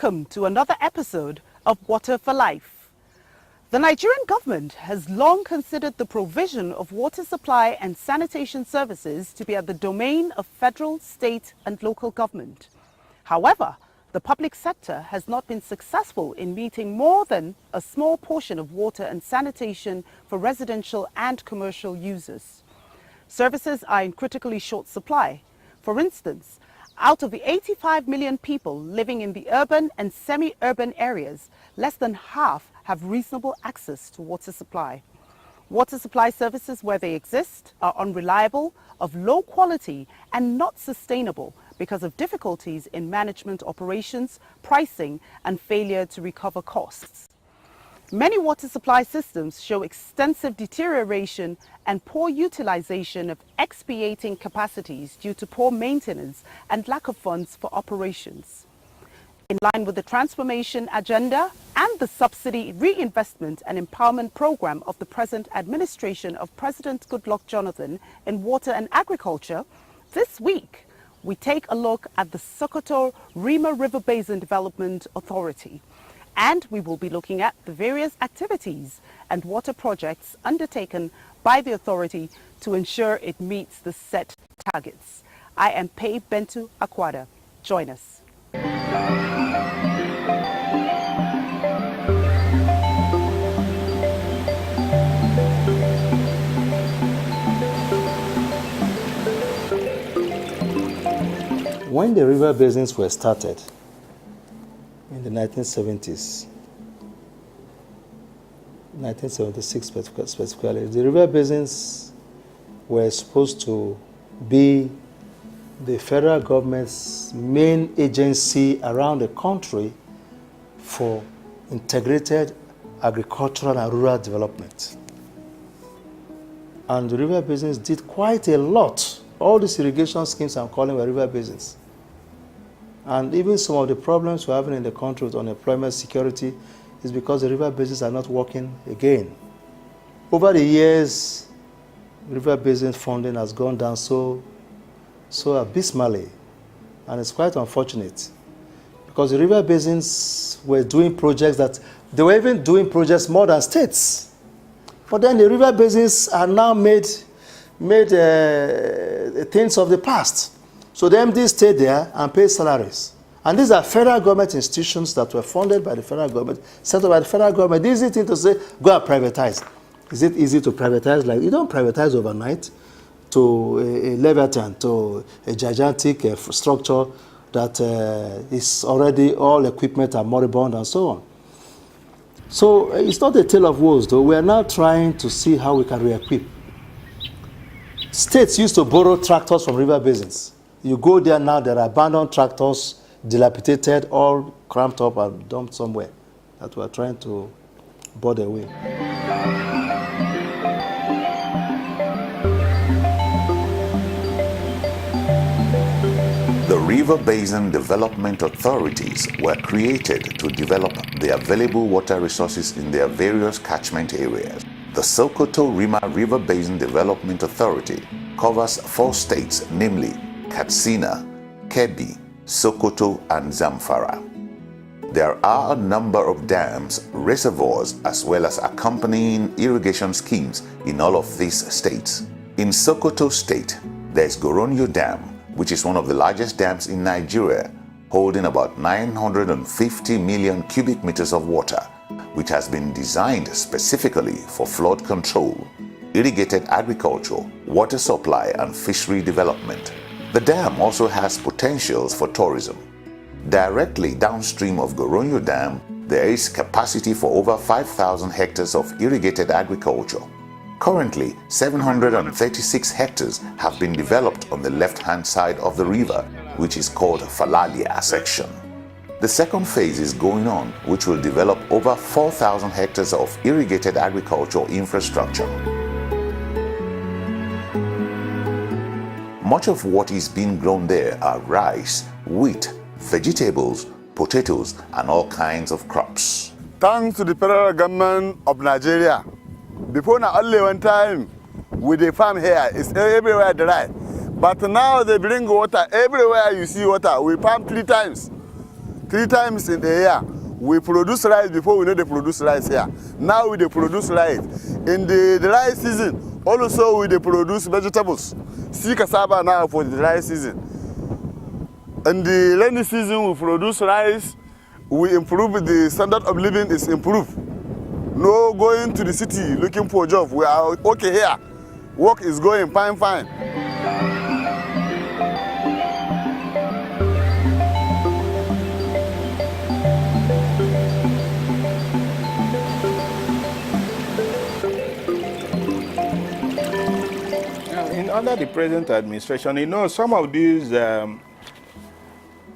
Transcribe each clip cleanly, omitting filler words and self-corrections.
Welcome to another episode of Water for Life. The Nigerian government has long considered the provision of water supply and sanitation services to be at the domain of federal, state and local government. However, the public sector has not been successful in meeting more than a small portion of water and sanitation for residential and commercial users. Services are in critically short supply. For instance, out of the 85 million people living in the urban and semi-urban areas, less than half have reasonable access to water supply. Water supply services where they exist are unreliable, of low quality and not sustainable because of difficulties in management operations, pricing and failure to recover costs. Many water supply systems show extensive deterioration and poor utilization of expiating capacities due to poor maintenance and lack of funds for operations. In line with the transformation agenda and the subsidy reinvestment and empowerment program of the present administration of President Goodluck Jonathan in water and agriculture, this week we take a look at the Sokoto Rima River Basin Development Authority. And we will be looking at the various activities and water projects undertaken by the authority to ensure it meets the set targets. I am Pei Bentu Akwada. Join us. When the river basins were started, in the 1970s, 1976 specifically, the river basins were supposed to be the federal government's main agency around the country for integrated agricultural and rural development. And the river basins did quite a lot. All these irrigation schemes I'm calling were river basins. And even some of the problems we're having in the country with unemployment security is because the river basins are not working again. Over the years, river basin funding has gone down so abysmally, and it's quite unfortunate because the river basins were doing projects that they were even doing projects more than states. But then the river basins are now made things of the past. So the MDs stay there and pay salaries. And these are federal government institutions that were funded by the federal government, set up by the federal government. The easy thing to say, go and privatize. Is it easy to privatize? Like, you don't privatize overnight to a Leviathan, to a gigantic structure that is already all equipment are moribund and so on. So it's not a tale of woes, though. We are now trying to see how we can re-equip. States used to borrow tractors from river basins. You go there now, there are abandoned tractors, dilapidated, all cramped up and dumped somewhere that we are trying to board away. The River Basin Development Authorities were created to develop the available water resources in their various catchment areas. The Sokoto Rima River Basin Development Authority covers 4 states, namely Katsina, Kebbi, Sokoto, and Zamfara. There are a number of dams, reservoirs, as well as accompanying irrigation schemes in all of these states. In Sokoto State, there is Goronyo Dam, which is one of the largest dams in Nigeria, holding about 950 million cubic meters of water, which has been designed specifically for flood control, irrigated agriculture, water supply, and fishery development. The dam also has potentials for tourism. Directly downstream of Goronyo Dam, there is capacity for over 5,000 hectares of irrigated agriculture. Currently, 736 hectares have been developed on the left-hand side of the river, which is called Falalia section. The second phase is going on, which will develop over 4,000 hectares of irrigated agricultural infrastructure. Much of what is being grown there are rice, wheat, vegetables, potatoes, and all kinds of crops. Thanks to the federal government of Nigeria. Before now, only one time with the farm here, it's everywhere dry. But now they bring water everywhere you see water. We farm 3 times. 3 times in a year. We produce rice before we know they produce rice here. Now we they produce rice. In the dry season, also we they produce vegetables. See cassava now for the dry season. In the rainy season, we produce rice. We improve the standard of living is improved. No going to the city looking for a job. We are okay here. Work is going fine, fine. Under the present administration, you know, some of these,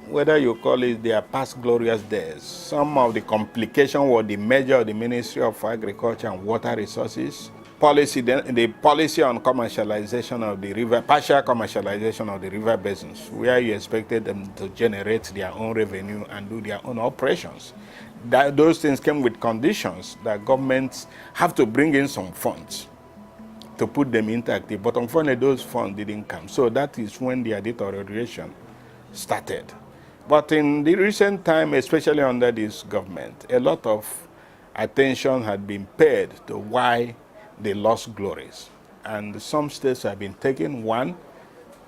whether you call it their past glorious days, some of the complication were the measure of the Ministry of Agriculture and Water Resources, the policy on commercialization of the river, partial commercialization of the river basins, where you expected them to generate their own revenue and do their own operations. Those things came with conditions that governments have to bring in some funds to put them into active, but unfortunately those funds didn't come. So that is when the deterioration started. But in the recent time, especially under this government, a lot of attention had been paid to why they lost glories. And some steps have been taken. One,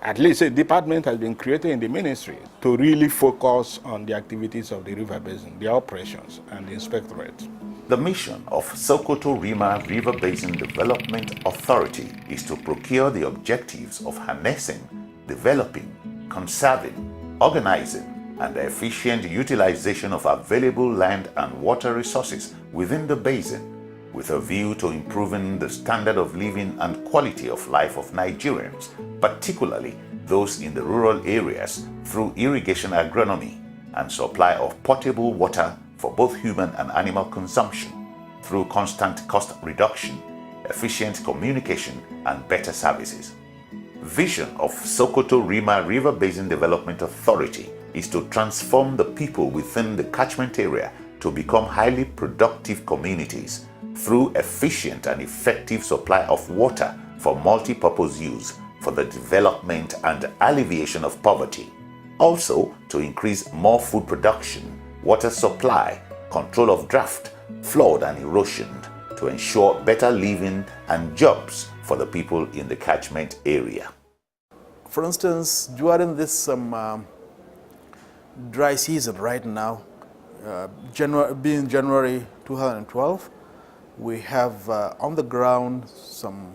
at least a department has been created in the ministry to really focus on the activities of the river basin, the operations, and the inspectorate. The mission of Sokoto Rima River Basin Development Authority is to procure the objectives of harnessing, developing, conserving, organizing, and the efficient utilization of available land and water resources within the basin, with a view to improving the standard of living and quality of life of Nigerians, particularly those in the rural areas, through irrigation agronomy and supply of potable water for both human and animal consumption, through constant cost reduction, efficient communication, and better services. Vision of Sokoto Rima River Basin Development Authority is to transform the people within the catchment area to become highly productive communities through efficient and effective supply of water for multi-purpose use for the development and alleviation of poverty. Also, to increase more food production, water supply, control of drought, flood and erosion, to ensure better living and jobs for the people in the catchment area. For instance, during this dry season right now, being January 2012, we have on the ground some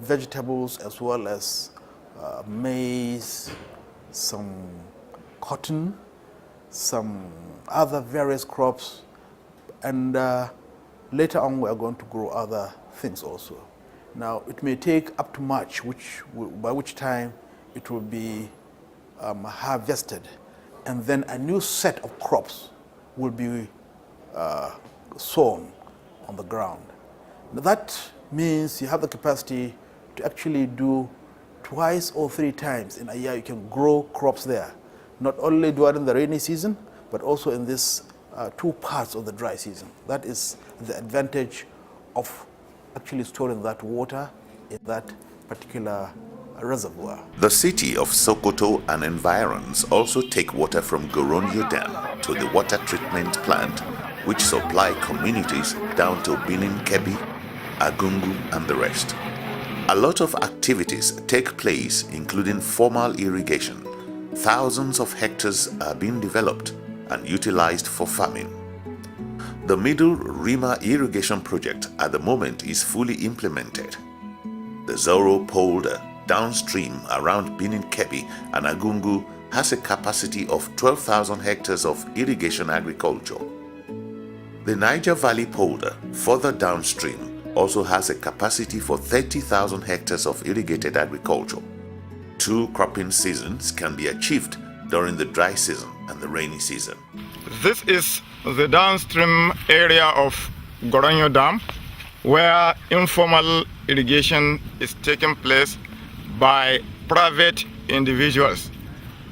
vegetables as well as maize, some cotton, some other various crops, and later on we are going to grow other things also. Now it may take up to March, by which time it will be harvested, and then a new set of crops will be sown on the ground. Now that means you have the capacity to actually do twice or 3 times in a year. You can grow crops there, not only during the rainy season, but also in this 2 parts of the dry season. That is the advantage of actually storing that water in that particular reservoir. The city of Sokoto and environs also take water from Goronyo Dam to the water treatment plant, which supply communities down to Benin Kebbi, Agungu, and the rest. A lot of activities take place, including formal irrigation. Thousands of hectares are being developed and utilized for farming. The Middle Rima irrigation project at the moment is fully implemented. The Zoro polder downstream around Benin Kebbi and Agungu has a capacity of 12,000 hectares of irrigation agriculture. The Niger Valley polder further downstream also has a capacity for 30,000 hectares of irrigated agriculture. 2 cropping seasons can be achieved during the dry season and the rainy season. This is the downstream area of Goronyo Dam, where informal irrigation is taking place by private individuals.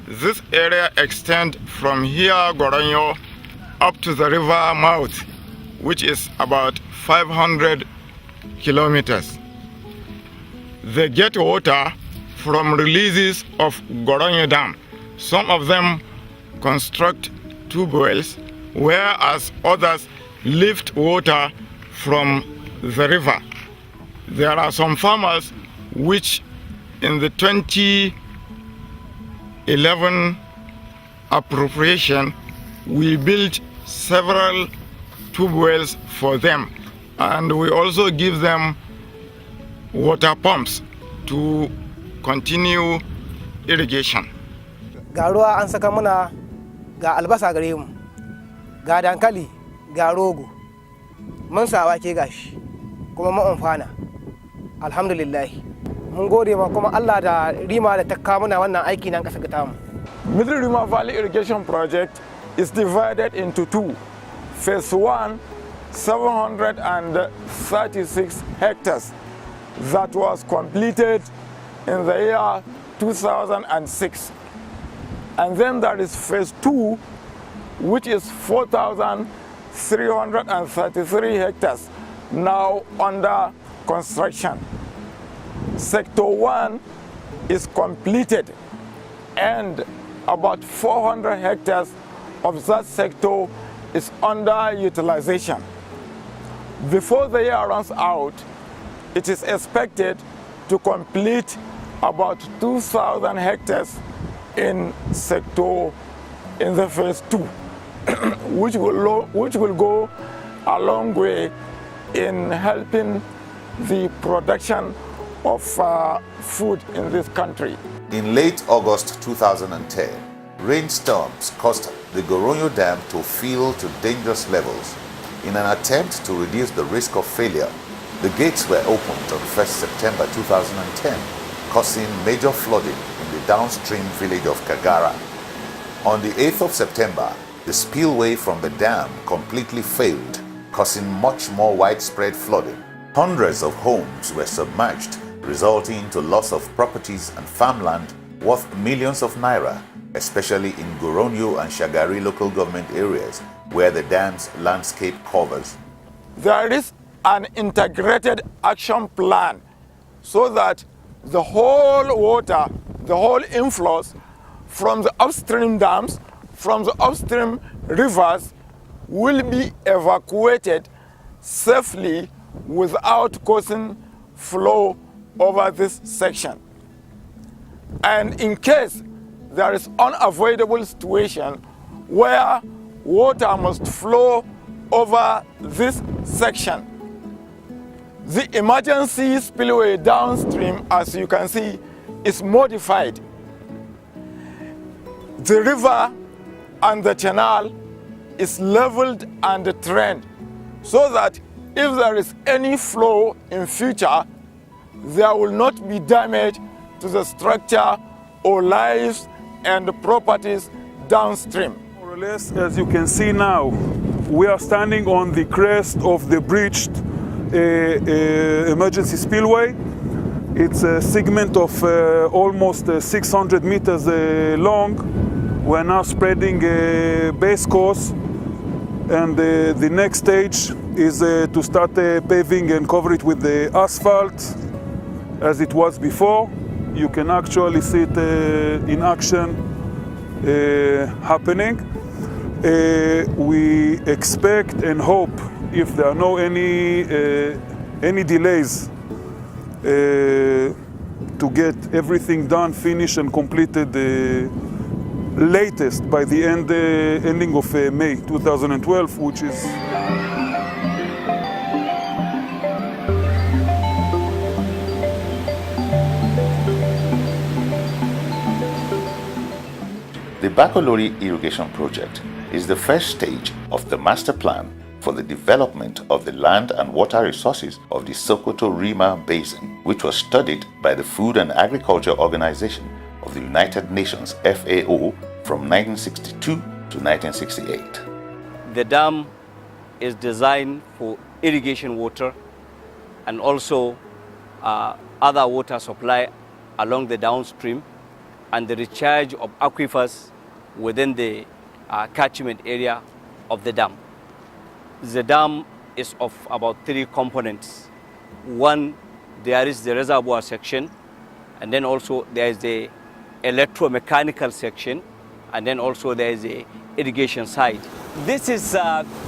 This area extends from here, Goronyo, up to the river mouth, which is about 500 kilometers. They get water from releases of Goronyo Dam. Some of them construct tube wells, whereas others lift water from the river. There are some farmers which in the 2011 appropriation, we built several tube wells for them, and we also give them water pumps to continue irrigation. Ga ruwa an saka muna, ga albasa gare mu, ga dankali, ga rogo. Mun sa wake gashi, kuma mun amfana. Alhamdulillah. Mun gode ma kuma Allah da rima da ta kawo muna wannan aiki nan kasa ta mu. Middle Rima Valley Irrigation Project is divided into two. Phase 1, 736 hectares that was completed in the year 2006. And then there is phase 2, which is 4,333 hectares now under construction. Sector 1 is completed, and about 400 hectares of that sector is under utilization. Before the year runs out, it is expected to complete about 2,000 hectares in sector in the phase 2, which will go a long way in helping the production of food in this country. In late August 2010, rainstorms caused the Goronyo Dam to fill to dangerous levels. In an attempt to reduce the risk of failure, the gates were opened on 1st September 2010, causing major flooding in the downstream village of Kagara. On the 8th of September, the spillway from the dam completely failed, causing much more widespread flooding. Hundreds of homes were submerged, resulting into loss of properties and farmland worth millions of naira, especially in Goronyo and Shagari local government areas where the dam's landscape covers. There is an integrated action plan so that the whole water, the whole inflows from the upstream dams, from the upstream rivers will be evacuated safely without causing flow over this section. And in case there is unavoidable situation where water must flow over this section, the emergency spillway downstream, as you can see, is modified. The river and the channel is leveled and drained so that if there is any flow in future, there will not be damage to the structure or lives and properties downstream. More or less, as you can see now, we are standing on the crest of the breached emergency spillway. It's a segment of almost 600 meters long. We're now spreading base course, and the next stage is to start paving and cover it with the asphalt as it was before. You can actually see it in action happening. We expect and hope, if there are no any delays, to get everything done, finished and completed latest by the ending of May 2012, which is The Bakolori Irrigation Project is the first stage of the master plan for the development of the land and water resources of the Sokoto-Rima Basin, which was studied by the Food and Agriculture Organization of the United Nations, FAO, from 1962 to 1968. The dam is designed for irrigation water and also other water supply along the downstream and the recharge of aquifers within the catchment area of the dam. The dam is of about 3 components. One, there is the reservoir section, and then also there is the electromechanical section, and then also there is a irrigation side. This is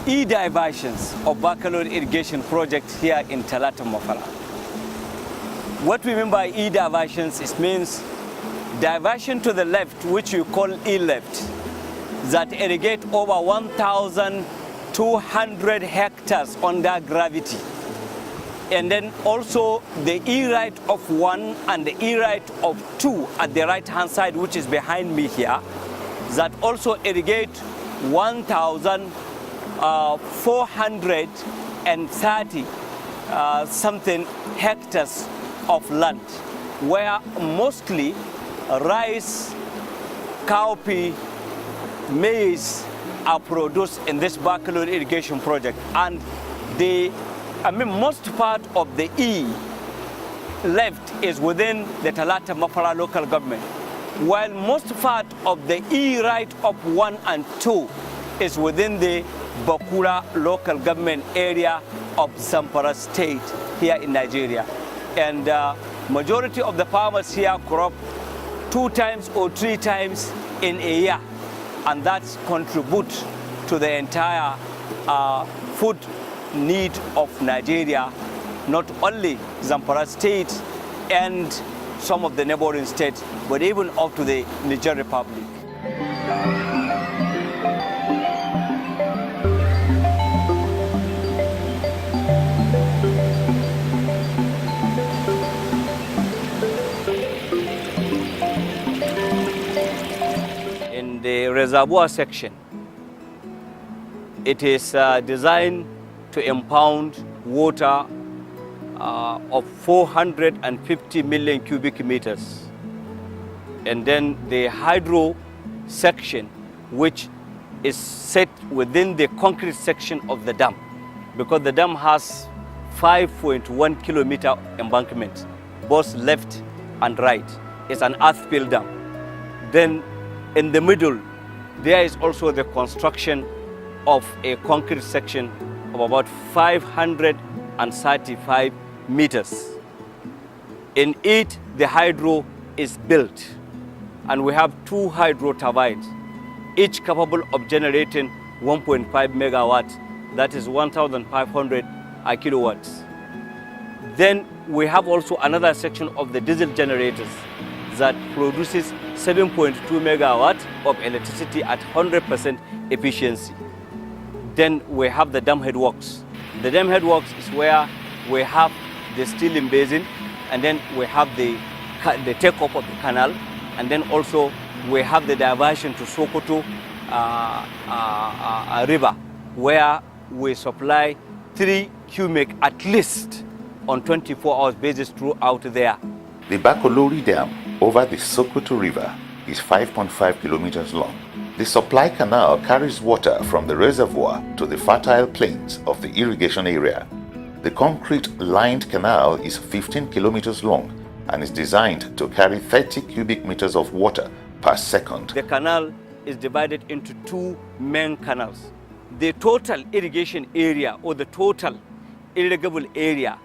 e-diversions of Baccalaureate irrigation project here in Talata Mafara. What we mean by e-diversions, it means diversion to the left, which we call e-left, that irrigate over 1,200 hectares under gravity. And then also the e-right of 1 and the e-right of 2 at the right-hand side, which is behind me here, that also irrigate 1,430 something hectares of land, where mostly rice, cowpea, maize are produced in this Baccalaureate irrigation project. And most part of the E left is within the Talata Mafara local government, while most part of the E right of 1 and 2 is within the Bakura local government area of Zamfara state here in Nigeria. And majority of the farmers here crop 2 times or 3 times in a year, and that contributes to the entire food need of Nigeria, not only Zamfara state and some of the neighboring states, but even up to the Niger Republic. In the reservoir section, it is designed to impound water of 450 million cubic meters. And then the hydro section, which is set within the concrete section of the dam, because the dam has 5.1 kilometer embankment, both left and right. It's an earth-filled dam. Then in the middle, there is also the construction of a concrete section of about 535 meters. In it, the hydro is built, and we have 2 hydro turbines, each capable of generating 1.5 megawatts, that is 1,500 kilowatts. Then we have also another section of the diesel generators that produces 7.2 megawatts of electricity at 100% efficiency. Then we have the dam headworks. The dam headworks is where we have the steeling basin, and then we have the take-up of the canal, and then also we have the diversion to Sokoto river, where we supply 3 cubic at least on 24 hours basis throughout there. The Baccalaureate Dam over the Sokoto River is 5.5 kilometers long. The supply canal carries water from the reservoir to the fertile plains of the irrigation area. The concrete-lined canal is 15 kilometers long and is designed to carry 30 cubic meters of water per second. The canal is divided into 2 main canals. The total irrigation area, or the total irrigable area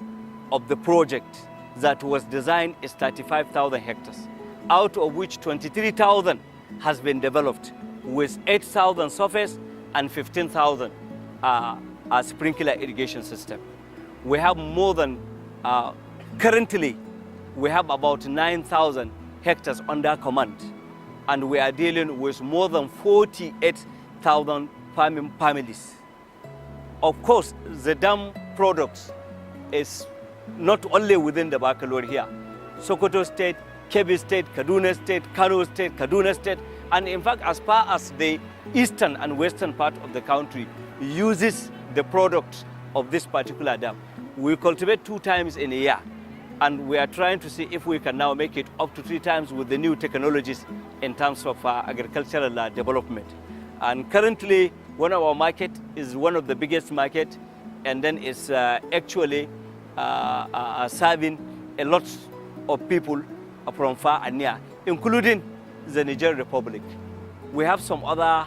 of the project that was designed is 35,000 hectares, out of which 23,000 has been developed, with 8,000 surface and 15,000 a sprinkler irrigation system. We have more than, currently, we have about 9,000 hectares under command, and we are dealing with more than 48,000 farming families. Of course, the dam products is not only within the Baccalaureate here. Sokoto State, Kebbi State, Kaduna State, Kano State, Kaduna State, and in fact, as far as the eastern and western part of the country uses the products of this particular dam. We cultivate 2 times in a year, and we are trying to see if we can now make it up to 3 times with the new technologies in terms of agricultural development. And currently, one of our market is one of the biggest market, and then it's actually serving a lot of people from far and near, including the Niger Republic. We have some other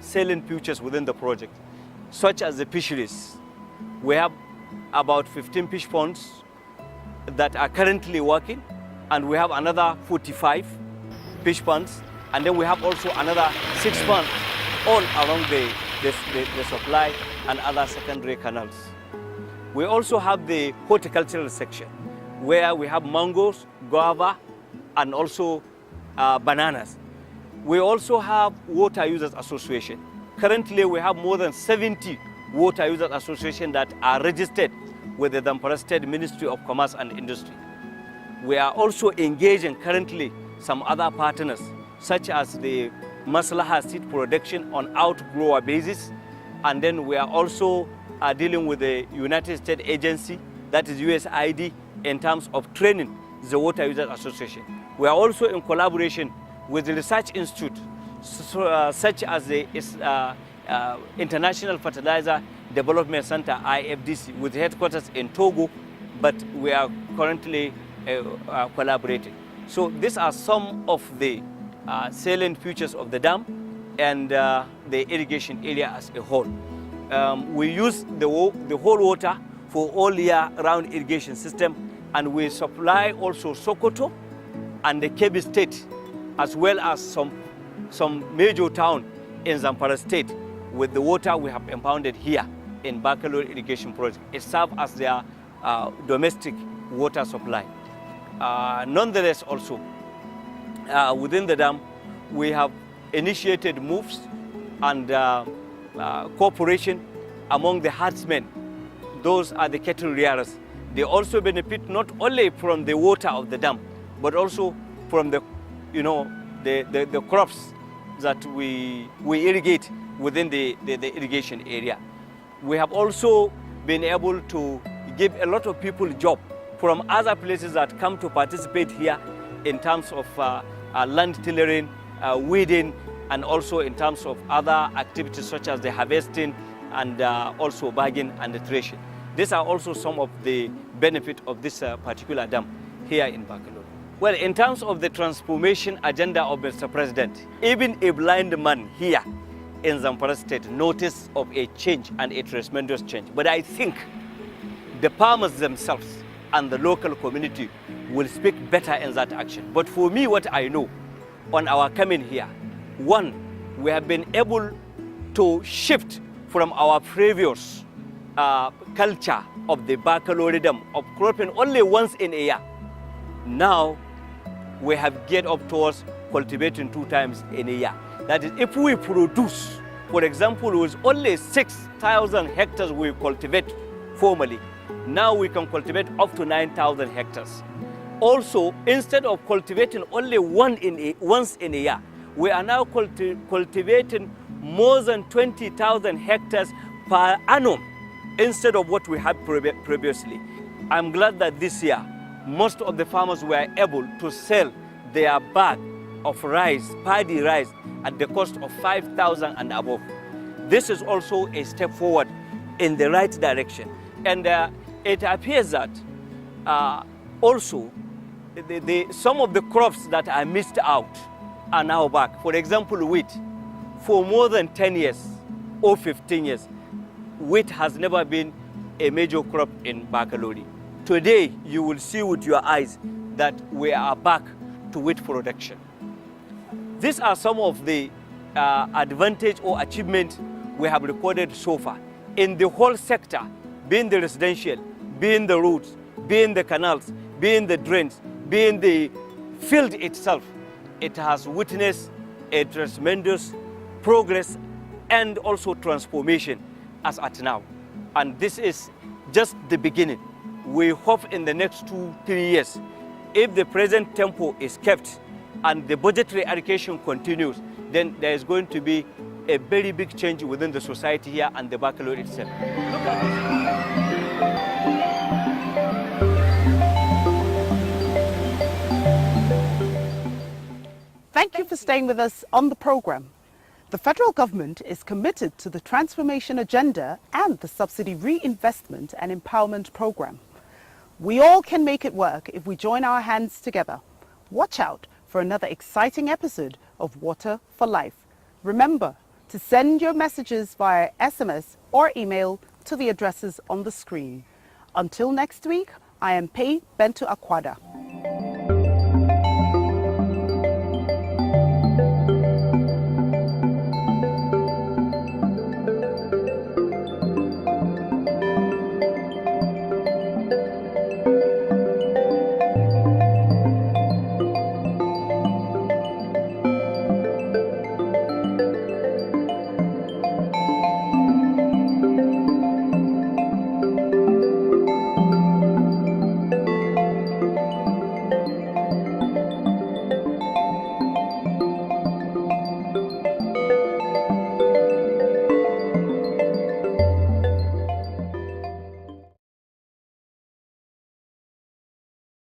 salient features within the project, such as the fisheries. We have about 15 fish ponds that are currently working, and we have another 45 fish ponds And then we have also another 6 months all along the supply and other secondary canals. We also have the horticultural section, where we have mangoes, guava, and also bananas. We also have water users association. Currently, we have more than 70 water users association that are registered with the Zamfara State Ministry of Commerce and Industry. We are also engaging currently some other partners, such as the Maslaha seed production on outgrower basis. And then we are also dealing with the United States agency, that is USAID, in terms of training the Water Users Association. We are also in collaboration with the research institute, such as the International Fertilizer Development Center, IFDC, with headquarters in Togo, but we are currently collaborating. So these are some of the salient features of the dam and the irrigation area as a whole. We use the whole water for all year-round irrigation system, and we supply also Sokoto and the Kebbi State, as well as some major town in Zamfara State with the water we have impounded here in Bakalor Irrigation Project. It serves as their domestic water supply. Nonetheless, also, within the dam, we have initiated moves and cooperation among the herdsmen. Those are the cattle rearers. They also benefit not only from the water of the dam, but also from the crops that we irrigate within the irrigation area. We have also been able to give a lot of people job from other places that come to participate here in terms of land tillering, weeding, and also in terms of other activities such as the harvesting and also bagging and the threshing. These are also some of the benefit of this particular dam here in Bakalor. Well, in terms of the transformation agenda of Mr. President, even a blind man here in Zamfara State noticed of a change and a tremendous change. But I think the farmers themselves and the local community will speak better in that action. But for me, what I know on our coming here, one, we have been able to shift from our previous culture of the Bacaloridum of cropping only once in a year. Now, we have get up towards cultivating 2 times in a year. That is, if we produce, for example, with only 6,000 hectares we cultivate formally, now we can cultivate up to 9,000 hectares. Also, instead of cultivating only once in a year, we are now cultivating more than 20,000 hectares per annum instead of what we had previously. I'm glad that this year, most of the farmers were able to sell their bag of rice, paddy rice, at the cost of 5,000 and above. This is also a step forward in the right direction. And it appears that also some of the crops that are missed out are now back. For example, wheat. For more than 10 years or 15 years, wheat has never been a major crop in Bakalori. Today, you will see with your eyes that we are back to wheat production. These are some of the advantage or achievement we have recorded so far. In the whole sector, being the residential, being the roads, being the canals, being the drains, being the field itself, it has witnessed a tremendous progress and also transformation as at now. And this is just the beginning. We hope in the next 2-3 years, if the present tempo is kept and the budgetary allocation continues, then there is going to be a very big change within the society here and the Bakalor itself. Look at this. Thank you for staying with us on the program. The federal government is committed to the transformation agenda and the subsidy reinvestment and empowerment program. We all can make it work if we join our hands together. Watch out for another exciting episode of Water for Life. Remember to send your messages via SMS or email to the addresses on the screen. Until next week, I am Pei Bento Akwada.